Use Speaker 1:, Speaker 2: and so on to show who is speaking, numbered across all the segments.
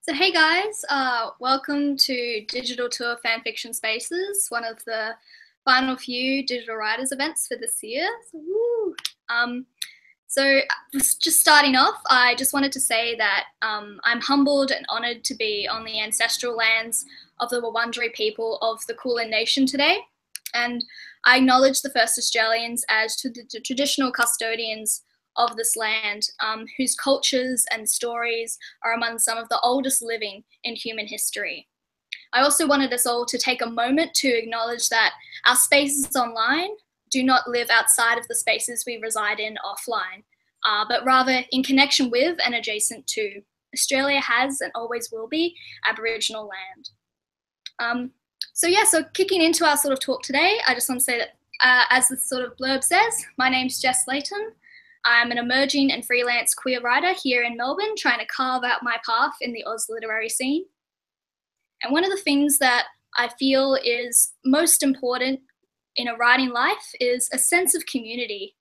Speaker 1: So hey guys, welcome to Digital Tour Fanfiction Spaces, one of the final few digital writers events for this year. So, woo. So just starting off, I just wanted to say that I'm humbled and honoured to be on the ancestral lands of the Wurundjeri people of the Kulin Nation today, and I acknowledge the first Australians as to the traditional custodians of this land, whose cultures and stories are among some of the oldest living in human history. I also wanted us all to take a moment to acknowledge that our spaces online do not live outside of the spaces we reside in offline, but rather in connection with and adjacent to. Australia has and always will be Aboriginal land. So kicking into our sort of talk today, I just want to say that as the sort of blurb says, my name's Jes Layton. I'm an emerging and freelance queer writer here in Melbourne, trying to carve out my path in the Oz literary scene. And one of the things that I feel is most important in a writing life is a sense of community.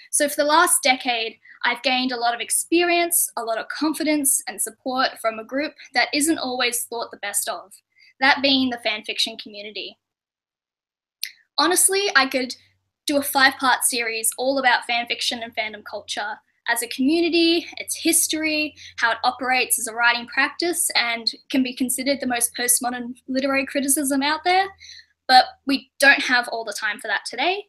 Speaker 1: So for the last decade, I've gained a lot of experience, a lot of confidence and support from a group that isn't always thought the best of, that being the fanfiction community. Honestly, I could do a 5-part series all about fanfiction and fandom culture as a community, its history, how it operates as a writing practice, and can be considered the most postmodern literary criticism out there. But we don't have all the time for that today.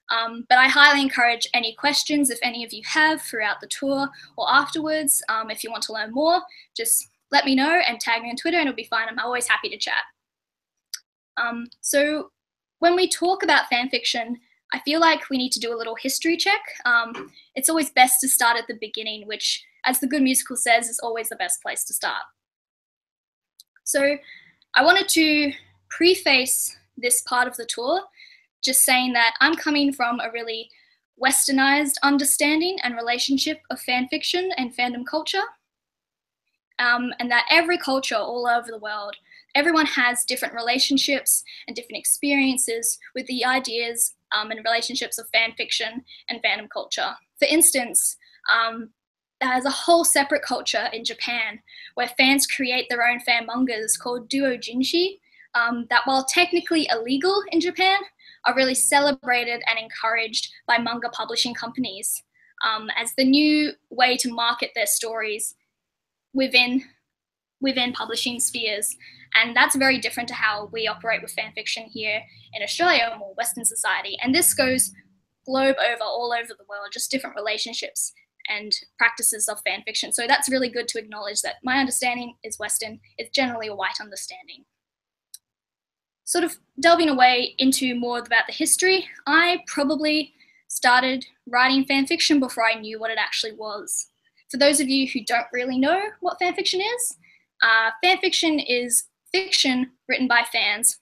Speaker 1: But I highly encourage any questions, if any of you have, throughout the tour or afterwards. If you want to learn more, just let me know and tag me on Twitter and it'll be fine. I'm always happy to chat. So when we talk about fanfiction, I feel like we need to do a little history check. It's always best to start at the beginning, which, as the good musical says, is always the best place to start. So I wanted to preface this part of the tour just saying that I'm coming from a really westernized understanding and relationship of fanfiction and fandom culture, and that every culture all over the world, everyone has different relationships and different experiences with the ideas and relationships of fanfiction and fandom culture. For instance, there's a whole separate culture in Japan where fans create their own fan mangas called doujinshi that, while technically illegal in Japan, are really celebrated and encouraged by manga publishing companies as the new way to market their stories within publishing spheres. And that's very different to how we operate with fanfiction here in Australia, more Western society. And this goes globe over, all over the world, just different relationships and practices of fanfiction. So that's really good to acknowledge that my understanding is Western. It's generally a white understanding. Sort of delving away into more about the history, I probably started writing fanfiction before I knew what it actually was. For those of you who don't really know what fanfiction is, fanfiction is fiction written by fans.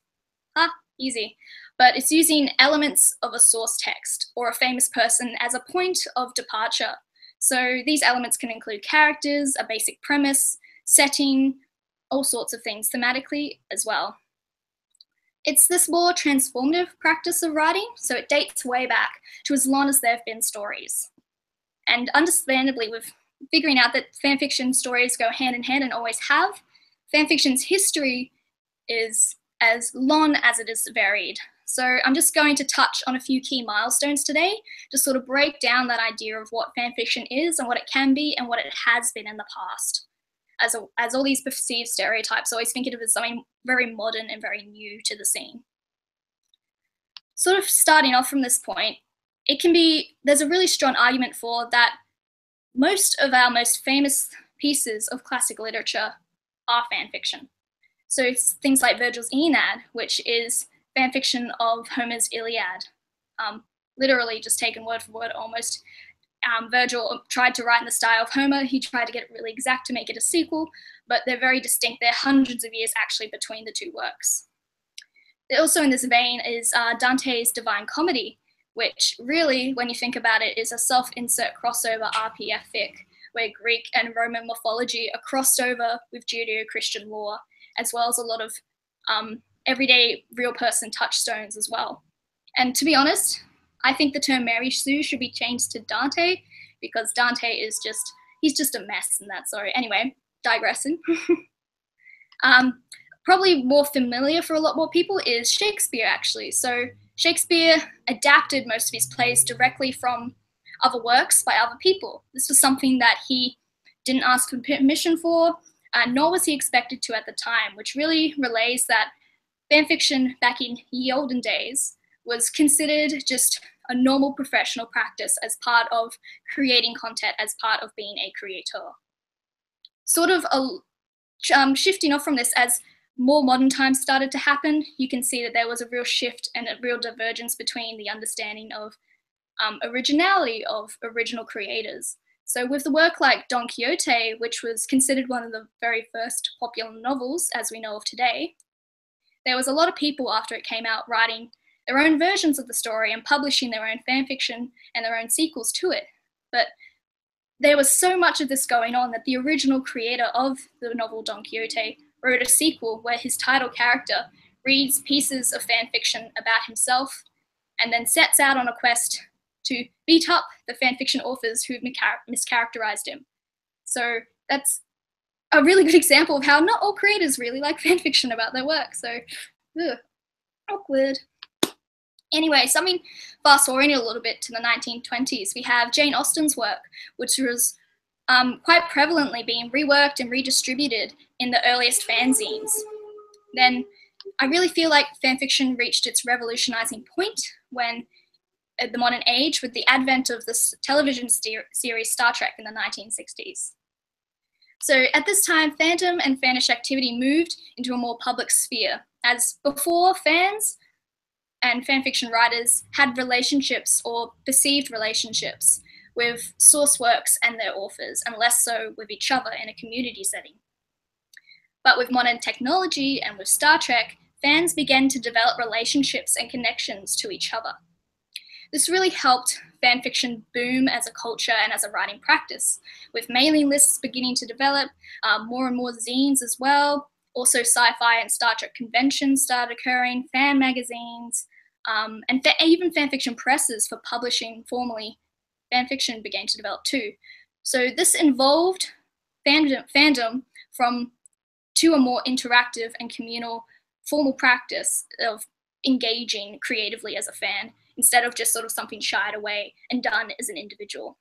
Speaker 1: Easy. But it's using elements of a source text or a famous person as a point of departure. So these elements can include characters, a basic premise, setting, all sorts of things thematically as well. It's this more transformative practice of writing, so it dates way back to as long as there have been stories. And understandably, with figuring out that fanfiction stories go hand in hand and always have, fanfiction's history is as long as it is varied. So I'm just going to touch on a few key milestones today to sort of break down that idea of what fanfiction is and what it can be and what it has been in the past. As all these perceived stereotypes always think of it as something very modern and very new to the scene. Sort of starting off from this point, there's a really strong argument for that most of our most famous pieces of classic literature are fanfiction. So things like Virgil's Aeneid, which is fanfiction of Homer's Iliad, literally just taken word for word almost. Virgil tried to write in the style of Homer. He tried to get it really exact to make it a sequel, but they're very distinct. They're hundreds of years actually between the two works. Also in this vein is Dante's Divine Comedy, which really, when you think about it, is a self-insert crossover RPF fic, where Greek and Roman mythology are crossed over with Judeo-Christian lore, as well as a lot of everyday real person touchstones as well. And to be honest, I think the term Mary Sue should be changed to Dante, because Dante is he's just a mess in that story. Anyway, digressing. Probably more familiar for a lot more people is Shakespeare, actually. So Shakespeare adapted most of his plays directly from other works by other people. This was something that he didn't ask for permission for, nor was he expected to at the time, which really relays that fanfiction back in the olden days was considered just a normal professional practice as part of creating content, as part of being a creator. Sort of shifting off from this, as more modern times started to happen, you can see that there was a real shift and a real divergence between the understanding of originality of original creators. So with the work like Don Quixote, which was considered one of the very first popular novels as we know of today, there was a lot of people after it came out writing their own versions of the story and publishing their own fanfiction and their own sequels to it. But there was so much of this going on that the original creator of the novel Don Quixote wrote a sequel where his title character reads pieces of fanfiction about himself and then sets out on a quest to beat up the fanfiction authors who mischaracterized him. So that's a really good example of how not all creators really like fanfiction about their work. So, awkward. Anyway, fast forwarding a little bit to the 1920s, we have Jane Austen's work, which was quite prevalently being reworked and redistributed in the earliest fanzines. Then I really feel like fanfiction reached its revolutionizing point when, at the modern age, with the advent of this television series Star Trek in the 1960s. So at this time, fandom and fanish activity moved into a more public sphere, as before fans and fanfiction writers had relationships or perceived relationships with source works and their authors, and less so with each other in a community setting. But with modern technology and with Star Trek, fans began to develop relationships and connections to each other. This really helped fanfiction boom as a culture and as a writing practice, with mailing lists beginning to develop, more and more zines as well. Also, sci-fi and Star Trek conventions started occurring, fan magazines, and even fanfiction presses for publishing formally fanfiction began to develop too. So this involved fandom to a more interactive and communal formal practice of engaging creatively as a fan, instead of just sort of something shied away and done as an individual.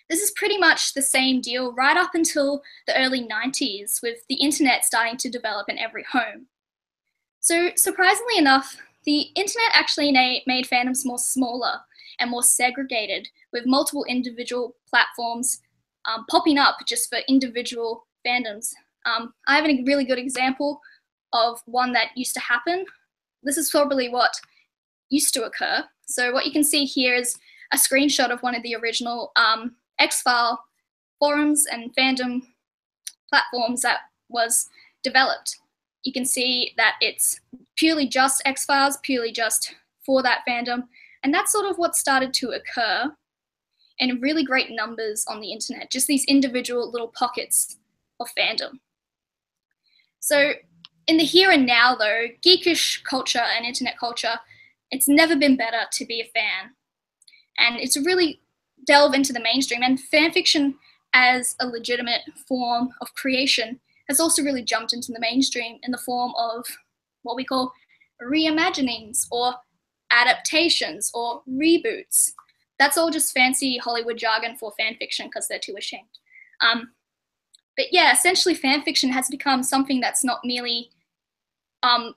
Speaker 1: This is pretty much the same deal right up until the early 90s, with the internet starting to develop in every home. So surprisingly enough, the internet actually made fandoms more smaller and more segregated, with multiple individual platforms popping up just for individual fandoms. I have a really good example of one that used to happen. This is probably what used to occur. So what you can see here is a screenshot of one of the original X-File forums and fandom platforms that was developed. You can see that it's purely just X-Files, purely just for that fandom, and that's sort of what started to occur in really great numbers on the internet, just these individual little pockets of fandom. So in the here and now though, geekish culture and internet culture, it's never been better to be a fan. And it's really delve into the mainstream, and fanfiction as a legitimate form of creation has also really jumped into the mainstream in the form of what we call reimaginings or adaptations or reboots. That's all just fancy Hollywood jargon for fanfiction because they're too ashamed. But yeah, essentially fanfiction has become something that's not merely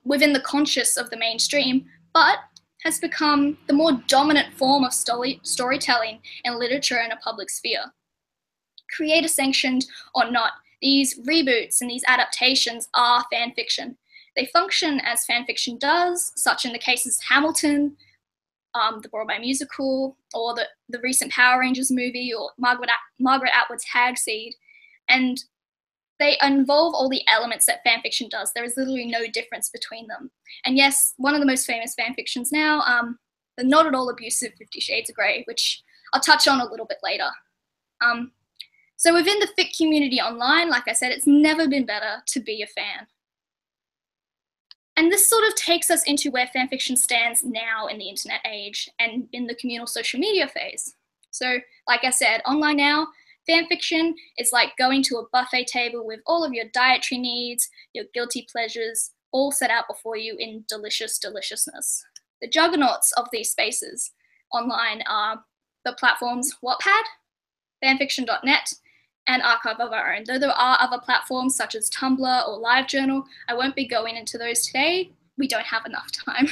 Speaker 1: within the conscious of the mainstream, but has become the more dominant form of storytelling and literature in a public sphere. Creator sanctioned or not, these reboots and these adaptations are fanfiction. They function as fanfiction does, such in the cases Hamilton, the Broadway musical, or the recent Power Rangers movie, or Margaret Atwood's Hagseed, and they involve all the elements that fanfiction does. There is literally no difference between them. And yes, one of the most famous fanfictions now, the not at all abusive 50 Shades of Grey, which I'll touch on a little bit later. So within the fic community online, like I said, it's never been better to be a fan. And this sort of takes us into where fanfiction stands now in the internet age and in the communal social media phase. So like I said, online now, Fanfiction is like going to a buffet table with all of your dietary needs, your guilty pleasures, all set out before you in delicious deliciousness. The juggernauts of these spaces online are the platforms Wattpad, FanFiction.net, and Archive of Our Own. Though there are other platforms such as Tumblr or LiveJournal, I won't be going into those today. We don't have enough time.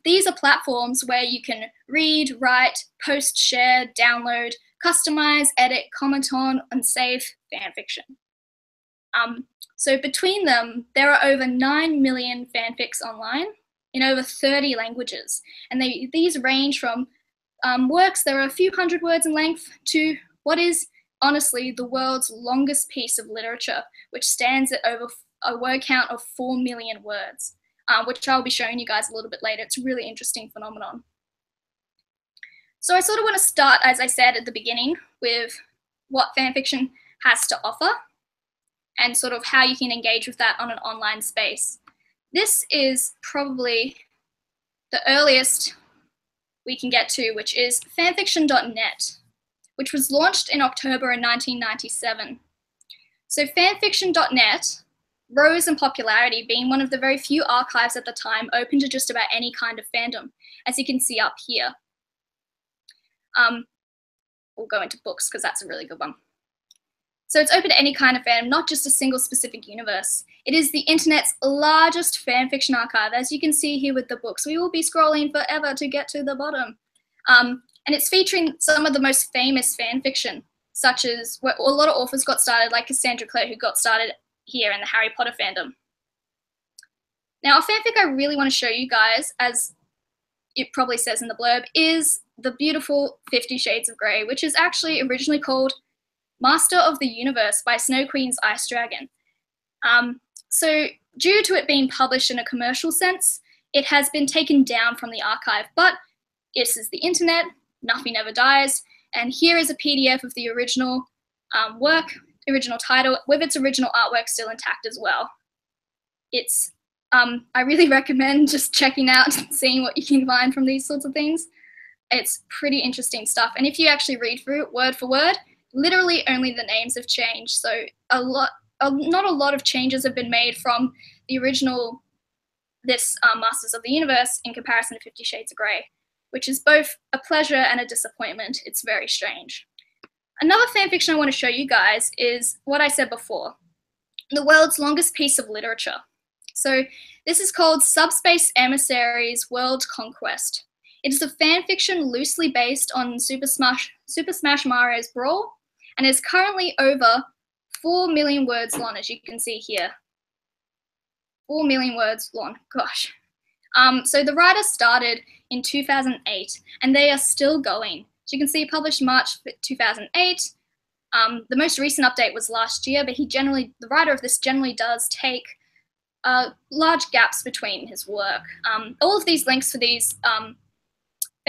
Speaker 1: These are platforms where you can read, write, post, share, download, customize, edit, comment on, and save fanfiction. So between them, there are over 9 million fanfics online in over 30 languages. And these range from works that are a few hundred words in length to what is honestly the world's longest piece of literature, which stands at over a word count of 4 million words, which I'll be showing you guys a little bit later. It's a really interesting phenomenon. So I sort of want to start, as I said at the beginning, with what fanfiction has to offer and sort of how you can engage with that on an online space. This is probably the earliest we can get to, which is fanfiction.net, which was launched in October in 1997. So fanfiction.net rose in popularity, being one of the very few archives at the time open to just about any kind of fandom, as you can see up here. We'll go into books because that's a really good one. So it's open to any kind of fandom, not just a single specific universe. It is the internet's largest fanfiction archive, as you can see here with the books. We will be scrolling forever to get to the bottom. And it's featuring some of the most famous fanfiction, such as where a lot of authors got started, like Cassandra Clare, who got started here in the Harry Potter fandom. Now, a fanfic I really want to show you guys, as it probably says in the blurb, is the beautiful 50 Shades of Grey, which is actually originally called Master of the Universe by Snow Queen's Ice Dragon. So due to it being published in a commercial sense, it has been taken down from the archive, but this is the internet, nothing ever dies, and here is a PDF of the original work, original title, with its original artwork still intact as well. It's, I really recommend just checking out and seeing what you can find from these sorts of things. It's pretty interesting stuff, and if you actually read through it word for word, literally only the names have changed, so not a lot of changes have been made from the original, this Masters of the Universe, in comparison to 50 Shades of Grey, which is both a pleasure and a disappointment. It's very strange. Another fanfiction I want to show you guys is what I said before, the world's longest piece of literature. So this is called Subspace Emissaries World Conquest. It is a fanfiction loosely based on Super Smash Mario's Brawl, and is currently over 4 million words long, as you can see here. 4 million words long, gosh. So the writer started in 2008, and they are still going. So you can see published March 2008. The most recent update was last year, but the writer of this generally does take large gaps between his work. All of these links for these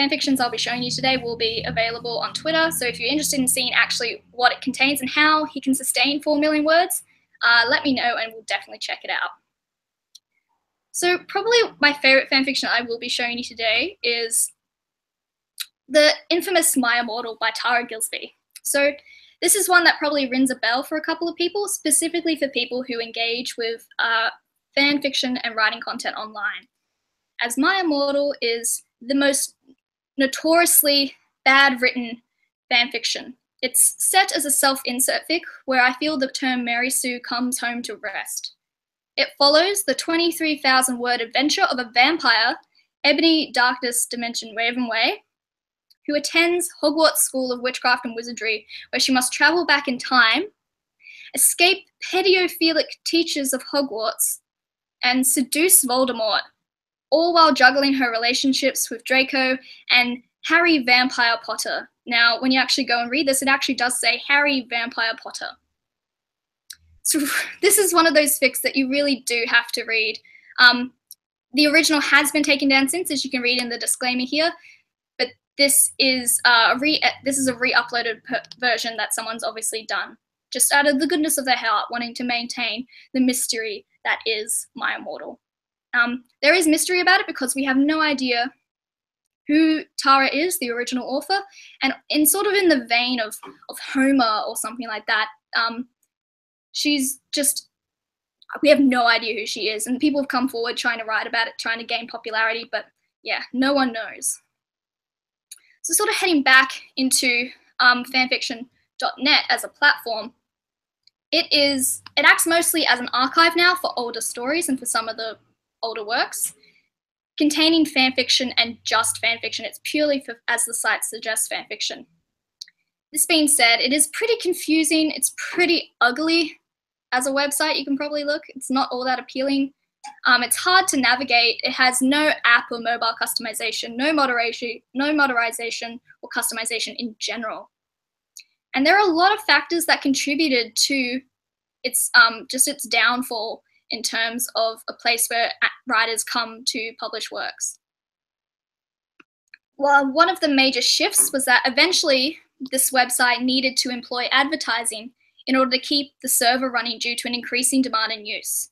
Speaker 1: fanfictions I'll be showing you today will be available on Twitter, so if you're interested in seeing actually what it contains and how he can sustain 4 million words, let me know and we'll definitely check it out. So probably my favorite fanfiction I will be showing you today is the infamous My Immortal by Tara Gilsby. So this is one that probably rings a bell for a couple of people, specifically for people who engage with fanfiction and writing content online, as My Immortal is the most notoriously bad written fanfiction. It's set as a self-insert fic where I feel the term Mary Sue comes home to rest. It follows the 23,000 word adventure of a vampire, Ebony Darkness Dimension Ravenway, who attends Hogwarts School of Witchcraft and Wizardry, where she must travel back in time, escape pedophilic teachers of Hogwarts, and seduce Voldemort, all while juggling her relationships with Draco and Harry Vampire Potter. Now, when you actually go and read this, it actually does say Harry Vampire Potter. So this is one of those fics that you really do have to read. The original has been taken down since, as you can read in the disclaimer here, but this is a re-uploaded version that someone's obviously done, just out of the goodness of their heart, wanting to maintain the mystery that is My Immortal. There is mystery about it because we have no idea who Tara is, the original author, and in sort of in the vein of Homer or something like that. She's just, we have no idea who she is, and people have come forward trying to write about it, trying to gain popularity, but yeah, no one knows. So sort of heading back into fanfiction.net as a platform, it acts mostly as an archive now for older stories and for some of the older works, containing fanfiction and just fanfiction. It's purely for, as the site suggests, fanfiction. This being said, it is pretty confusing. It's pretty ugly as a website. You can probably look. It's not all that appealing. It's hard to navigate. It has no app or mobile customization, no modernization or customization in general. And there are a lot of factors that contributed to its just its downfall in terms of a place where writers come to publish works. Well, one of the major shifts was that eventually this website needed to employ advertising in order to keep the server running due to an increasing demand and use.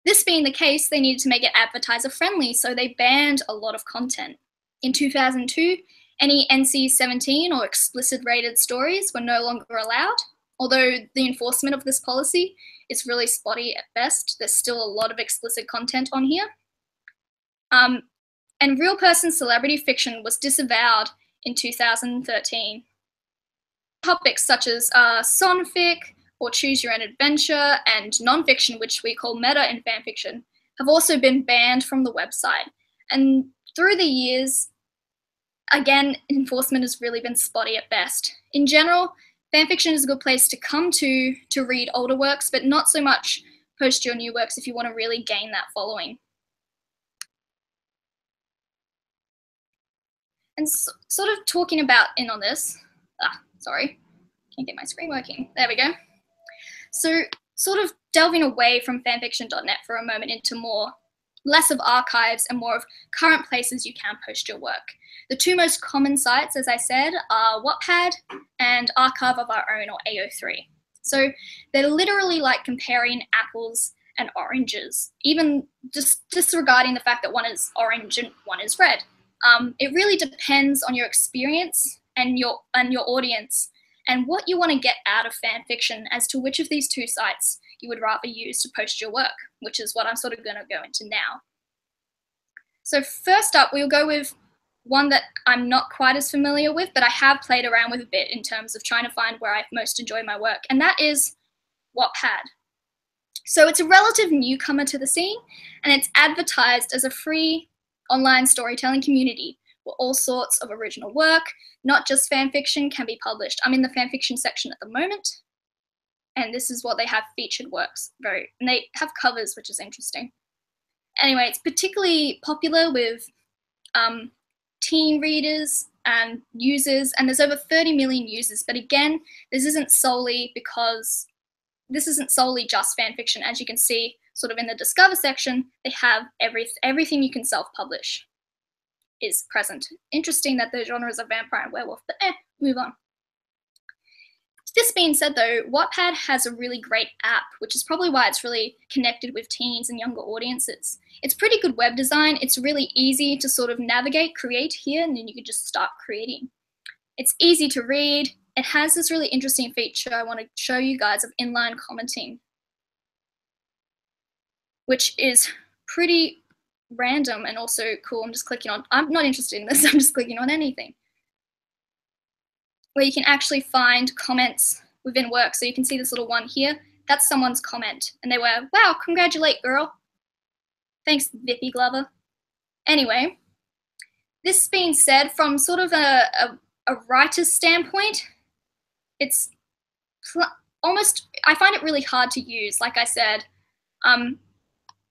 Speaker 1: This being the case, they needed to make it advertiser friendly, so they banned a lot of content. In 2002, any NC-17 or explicit rated stories were no longer allowed. Although the enforcement of this policy is really spotty at best, there's still a lot of explicit content on here. And real person celebrity fiction was disavowed in 2013. Topics such as sonfic or choose your own adventure and nonfiction, which we call meta in fanfiction, have also been banned from the website. And through the years, again, enforcement has really been spotty at best. In general, fanfiction is a good place to come to read older works, but not so much post your new works if you want to really gain that following. And sort of talking about in on this, sorry, can't get my screen working. There we go. So sort of delving away from fanfiction.net for a moment into less of archives and more of current places you can post your work. The two most common sites, as I said, are Wattpad and Archive of Our Own, or AO3. So they're literally like comparing apples and oranges, even just disregarding the fact that one is orange and one is red. It really depends on your experience and your audience and what you want to get out of fanfiction as to which of these two sites you would rather use to post your work, which is what I'm sort of going to go into now. So first up, we'll go with one that I'm not quite as familiar with, but I have played around with a bit in terms of trying to find where I most enjoy my work, and that is Wattpad. So it's a relative newcomer to the scene, and it's advertised as a free online storytelling community where all sorts of original work, not just fanfiction, can be published. I'm in the fanfiction section at the moment, and this is what they have featured works. And they have covers, which is interesting. Anyway, it's particularly popular with teen readers and users, and there's over 30 million users. But again, this isn't solely just fanfiction. As you can see, sort of in the Discover section, they have everything you can self-publish is present. Interesting that the genres are vampire and werewolf, but move on. This being said though, Wattpad has a really great app, which is probably why it's really connected with teens and younger audiences. It's pretty good web design. It's really easy to sort of navigate, create here, and then you can just start creating. It's easy to read. It has this really interesting feature I want to show you guys of inline commenting, which is pretty random and also cool. I'm not interested in this, I'm just clicking on anything, where you can actually find comments within work. So you can see this little one here, that's someone's comment, and they were, wow, congratulate girl. Thanks, Vippy Glover. Anyway, this being said, from sort of a writer's standpoint, it's almost, I find it really hard to use. Like I said,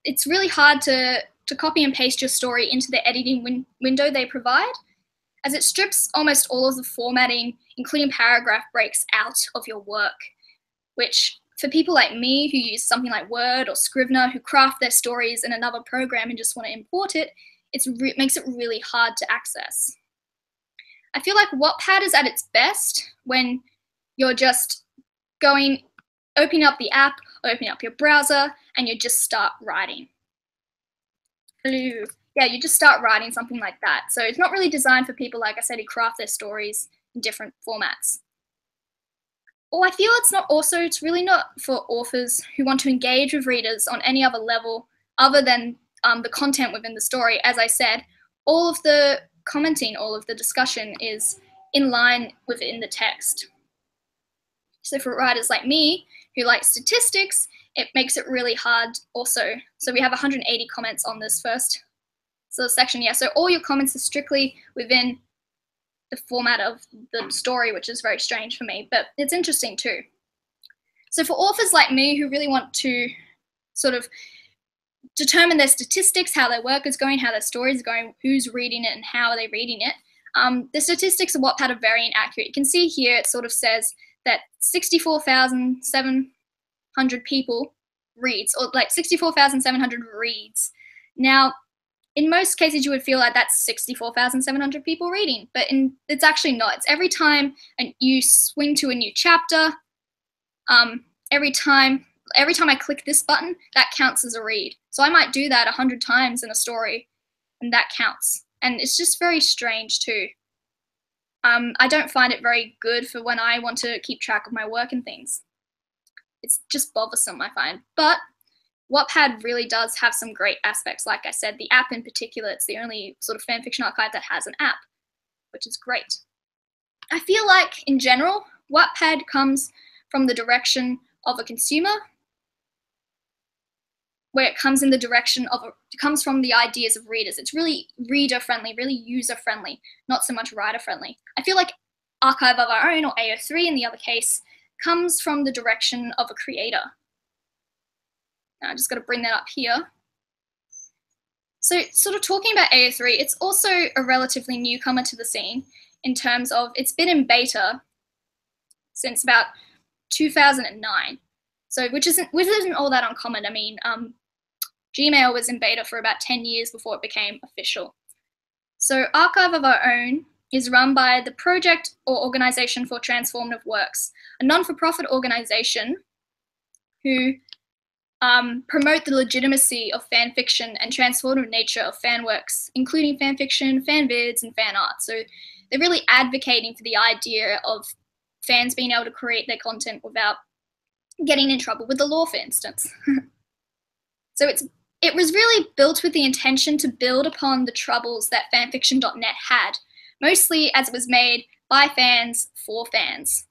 Speaker 1: it's really hard to copy and paste your story into the editing window they provide, as it strips almost all of the formatting, including paragraph breaks, out of your work, which for people like me who use something like Word or Scrivener, who craft their stories in another program and just want to import it, it makes it really hard to access. I feel like Wattpad is at its best when you're just opening up the app, opening up your browser, and you just start writing. Hello. yeah, you just start writing something like that. So it's not really designed for people, like I said, who craft their stories in different formats. Or I feel it's really not for authors who want to engage with readers on any other level other than the content within the story. As I said, all of the commenting, all of the discussion is in line within the text. So for writers like me, who like statistics, it makes it really hard also. So we have 180 comments on this first section. Yeah, so all your comments are strictly within the format of the story, which is very strange for me, but it's interesting too. So for authors like me who really want to sort of determine their statistics, how their work is going, how their story is going, who's reading it and how are they reading it, the statistics of Wattpad are very inaccurate. You can see here it sort of says that 64,700 people reads, or like 64,700 reads. Now, in most cases, you would feel like that's 64,700 people reading, but it's actually not. It's every time you swing to a new chapter, every time I click this button, that counts as a read. So I might do that 100 times in a story, and that counts. And it's just very strange too. I don't find it very good for when I want to keep track of my work and things. It's just bothersome, I find. But Wattpad really does have some great aspects. Like I said, the app in particular, it's the only sort of fanfiction archive that has an app, which is great. I feel like, in general, Wattpad comes from the direction of a consumer, where it comes in the direction of, it comes from the ideas of readers. It's really reader-friendly, really user-friendly, not so much writer-friendly. I feel like Archive of Our Own, or AO3 in the other case, comes from the direction of a creator. Now I just got to bring that up here. So sort of talking about AO3, it's also a relatively newcomer to the scene in terms of it's been in beta since about 2009. So which isn't all that uncommon. I mean, Gmail was in beta for about 10 years before it became official. So Archive of Our Own is run by the Project or Organization for Transformative Works, a non-for-profit organization who promote the legitimacy of fan fiction and transformative nature of fan works, including fan fiction, fan vids, and fan art. So they're really advocating for the idea of fans being able to create their content without getting in trouble with the law, for instance. So it was really built with the intention to build upon the troubles that fanfiction.net had, mostly as it was made by fans for fans.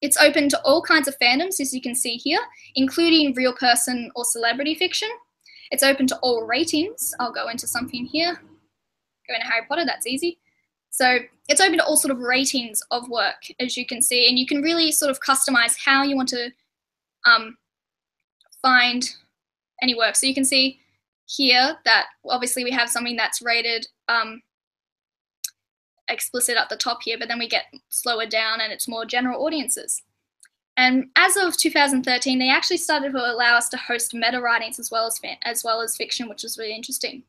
Speaker 1: It's open to all kinds of fandoms, as you can see here, including real person or celebrity fiction. It's open to all ratings. I'll go into something here. Go into Harry Potter, that's easy. So it's open to all sort of ratings of work, as you can see, and you can really sort of customize how you want to find any work. So you can see here that obviously we have something that's rated explicit at the top here, but then we get slower down and it's more general audiences. And as of 2013, they actually started to allow us to host meta writings as well as fiction, which was really interesting.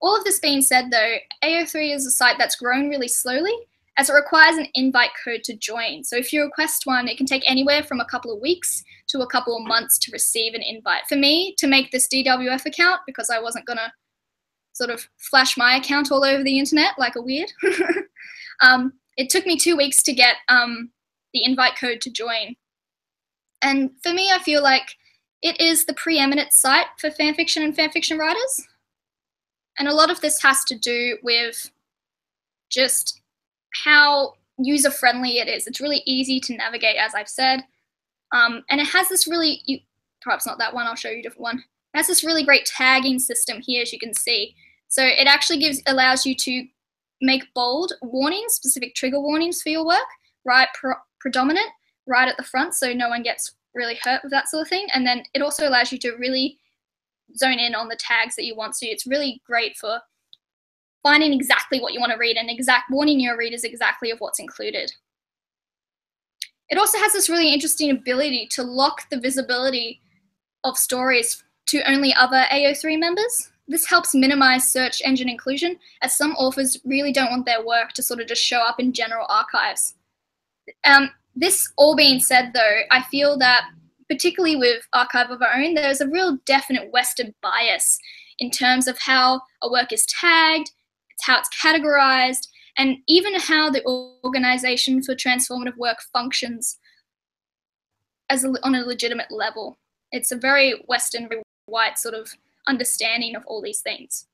Speaker 1: All of this being said, though, AO3 is a site that's grown really slowly, as it requires an invite code to join. So if you request one, it can take anywhere from a couple of weeks to a couple of months to receive an invite. For me, to make this DWF account, because I wasn't going to sort of flash my account all over the internet like a weird, it took me 2 weeks to get the invite code to join. And for me, I feel like it is the preeminent site for fanfiction and fanfiction writers. And a lot of this has to do with just how user-friendly it is. It's really easy to navigate, as I've said. And it has this really, perhaps not that one, I'll show you a different one. It has this really great tagging system here, as you can see. So it actually allows you to make bold warnings, specific trigger warnings for your work, right predominant, right at the front, so no one gets really hurt with that sort of thing. And then it also allows you to really zone in on the tags that you want. So it's really great for finding exactly what you want to read and warning your readers exactly of what's included. It also has this really interesting ability to lock the visibility of stories to only other AO3 members. This helps minimize search engine inclusion, as some authors really don't want their work to sort of just show up in general archives. This all being said, though, I feel that particularly with Archive of Our Own, there's a real definite Western bias in terms of how a work is tagged, it's how it's categorized, and even how the organization for transformative work functions on a legitimate level. It's a very Western, very white sort of understanding of all these things,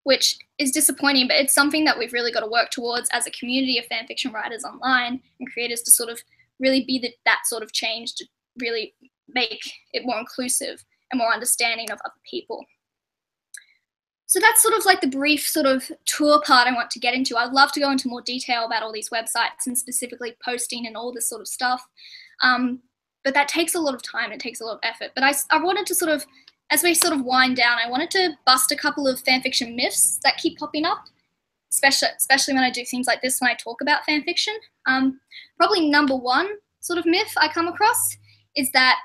Speaker 1: which is disappointing, but it's something that we've really got to work towards as a community of fanfiction writers online and creators to sort of really be that sort of change to really make it more inclusive and more understanding of other people. So that's sort of like the brief sort of tour part I want to get into. I'd love to go into more detail about all these websites and specifically posting and all this sort of stuff. But that takes a lot of time, it takes a lot of effort. But I wanted to sort of, as we sort of wind down, I wanted to bust a couple of fanfiction myths that keep popping up, especially when I do things like this when I talk about fanfiction. Probably number one sort of myth I come across is that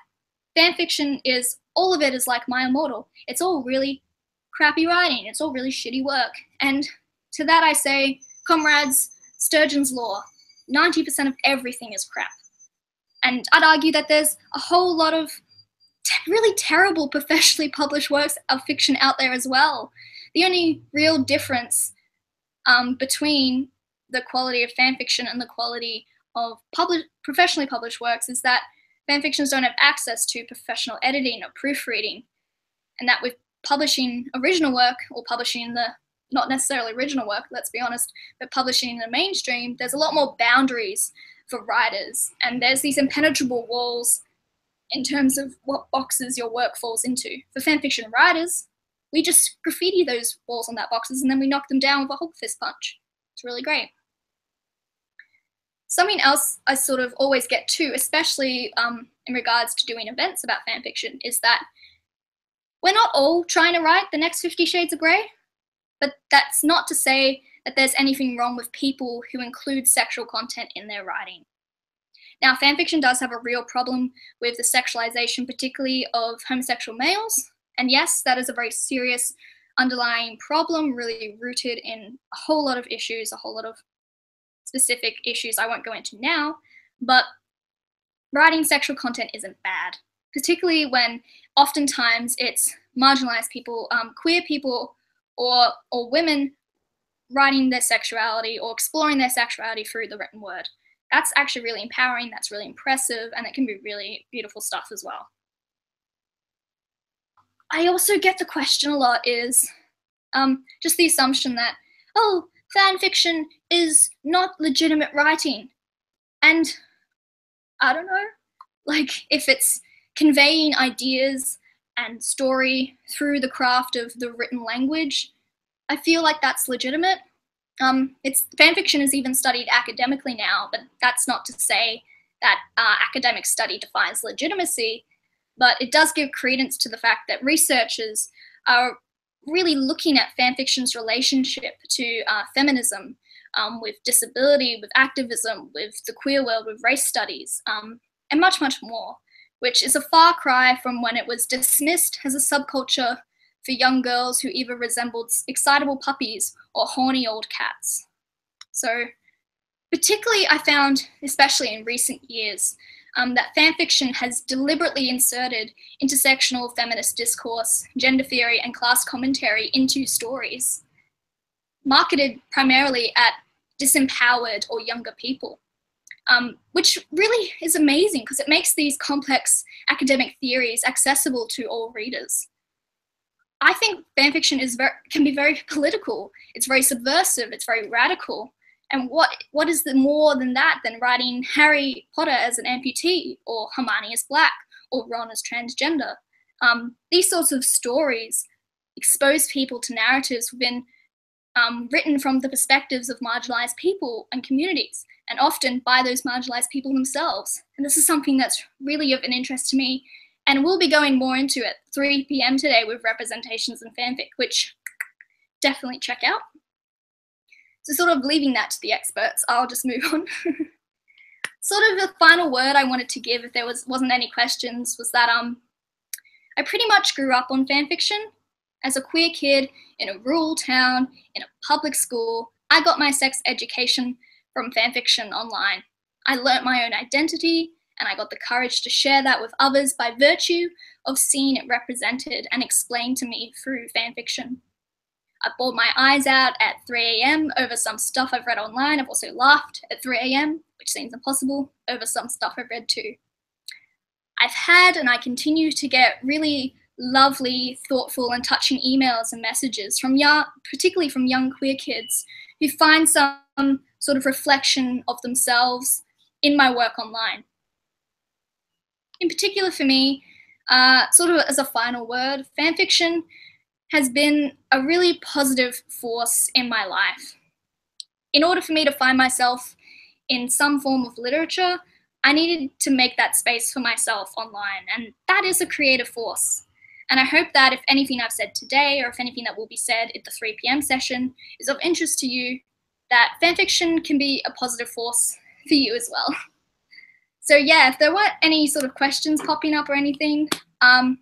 Speaker 1: fanfiction is, all of it is like My Immortal. It's all really crappy writing, it's all really shitty work. And to that I say, comrades, Sturgeon's law, 90% of everything is crap. And I'd argue that there's a whole lot of really terrible professionally published works of fiction out there as well. The only real difference between the quality of fanfiction and the quality of professionally published works is that fanfictions don't have access to professional editing or proofreading, and that with publishing original work, or publishing the, not necessarily original work, let's be honest, but publishing in the mainstream, there's a lot more boundaries for writers, and there's these impenetrable walls in terms of what boxes your work falls into. For fanfiction writers, we just graffiti those walls on that boxes and then we knock them down with a Hulk fist punch. It's really great. Something else I sort of always get to, especially in regards to doing events about fanfiction, is that we're not all trying to write the next 50 Shades of Grey, but that's not to say that there's anything wrong with people who include sexual content in their writing. Now, fanfiction does have a real problem with the sexualization, particularly of homosexual males, and yes, that is a very serious underlying problem, really rooted in a whole lot of issues, a whole lot of specific issues I won't go into now, but writing sexual content isn't bad, particularly when oftentimes it's marginalized people, queer people, or women writing their sexuality or exploring their sexuality through the written word. That's actually really empowering, that's really impressive, and it can be really beautiful stuff as well. I also get the question a lot is just the assumption that, oh, fan fiction is not legitimate writing. And I don't know, like if it's conveying ideas and story through the craft of the written language, I feel like that's legitimate. Fanfiction is even studied academically now, but that's not to say that academic study defines legitimacy, but it does give credence to the fact that researchers are really looking at fanfiction's relationship to feminism, with disability, with activism, with the queer world, with race studies, and much, much more, which is a far cry from when it was dismissed as a subculture for young girls who either resembled excitable puppies or horny old cats. So particularly I found, especially in recent years, that fanfiction has deliberately inserted intersectional feminist discourse, gender theory, and class commentary into stories, marketed primarily at disempowered or younger people, which really is amazing because it makes these complex academic theories accessible to all readers. I think fanfiction can be very political, it's very subversive, it's very radical. And what is more than that than writing Harry Potter as an amputee, or Hermione as black, or Ron as transgender? These sorts of stories expose people to narratives within written from the perspectives of marginalized people and communities, and often by those marginalized people themselves. And this is something that's really of an interest to me, and we'll be going more into at 3 p.m. today with representations in fanfic, which definitely check out. So sort of leaving that to the experts, I'll just move on. Sort of the final word I wanted to give, if there wasn't any questions, was that I pretty much grew up on fanfiction. As a queer kid in a rural town, in a public school, I got my sex education from fanfiction online. I learnt my own identity, and I got the courage to share that with others by virtue of seeing it represented and explained to me through fanfiction. I've bawled my eyes out at 3 a.m. over some stuff I've read online. I've also laughed at 3 a.m., which seems impossible, over some stuff I've read too. I've had and I continue to get really lovely, thoughtful and touching emails and messages from particularly from young queer kids who find some sort of reflection of themselves in my work online. In particular for me, sort of as a final word, fanfiction has been a really positive force in my life. In order for me to find myself in some form of literature, I needed to make that space for myself online, and that is a creative force. And I hope that if anything I've said today, or if anything that will be said at the 3 p.m. session is of interest to you, that fanfiction can be a positive force for you as well. So yeah, if there weren't any sort of questions popping up or anything, I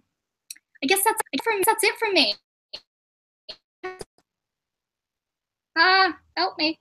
Speaker 1: guess that's it from me. Help me.